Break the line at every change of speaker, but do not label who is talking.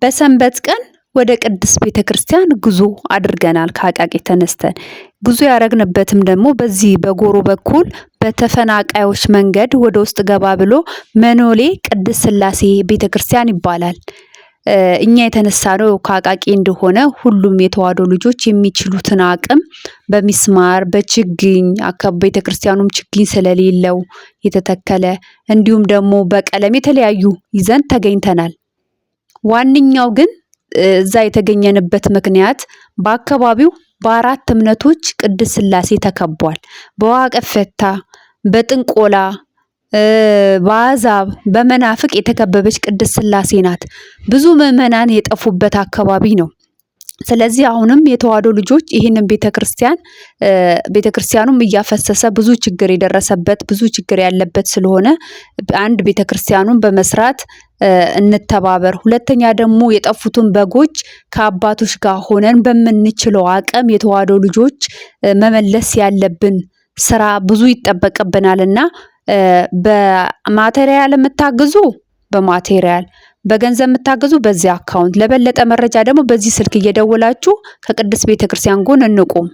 በሰንበት ቀን ወደ ቅድስት ቤተክርስቲያን ጉዞ አድርገናል። ከአቃቂ ተነስተን ጉዞ ያደረግንበትም ደግሞ በዚህ በጎሮ በኩል በተፈናቃዮች መንገድ ወደ ውስጥ ገባ ብሎ መኖሌ ቅድስት ስላሴ ቤተክርስቲያን ይባላል። እኛ የተነሳነው ከአቃቂ እንደሆነ ሁሉም የተዋሕዶ ልጆች የሚችሉትን አቅም በሚስማር በችግኝ ቤተክርስቲያኑም ችግኝ ስለሌለው የተተከለ እንዲሁም ደግሞ በቀለም የተለያዩ ይዘን ተገኝተናል። ዋነኛው ግን እዛ የተገኘንበት ምክንያት በአካባቢው በአራት እምነቶች ቅድስት ስላሴ ተከቧል። በዋቀፈታ፣ በጥንቆላ፣ በአሕዛብ፣ በመናፍቅ የተከበበች ቅድስት ስላሴ ናት። ብዙ ምዕመናን የጠፉበት አካባቢ ነው። ስለዚህ አሁንም የተዋሕዶ ልጆች ይህንን ቤተክርስቲያኑም እያፈሰሰ ብዙ ችግር የደረሰበት ብዙ ችግር ያለበት ስለሆነ አንድ ቤተክርስቲያኑን በመስራት እንተባበር። ሁለተኛ ደግሞ የጠፉትን በጎች ከአባቶች ጋር ሆነን በምንችለው አቅም የተዋሕዶ ልጆች መመለስ ያለብን ስራ ብዙ ይጠበቅብናልና በማቴሪያል የምታግዙ በማቴሪያል በገንዘብ የምታግዙ በዚህ አካውንት ለበለጠ መረጃ ደግሞ በዚህ ስልክ እየደወላችሁ ከቅድስት ቤተክርስቲያን ጎን እንቁም።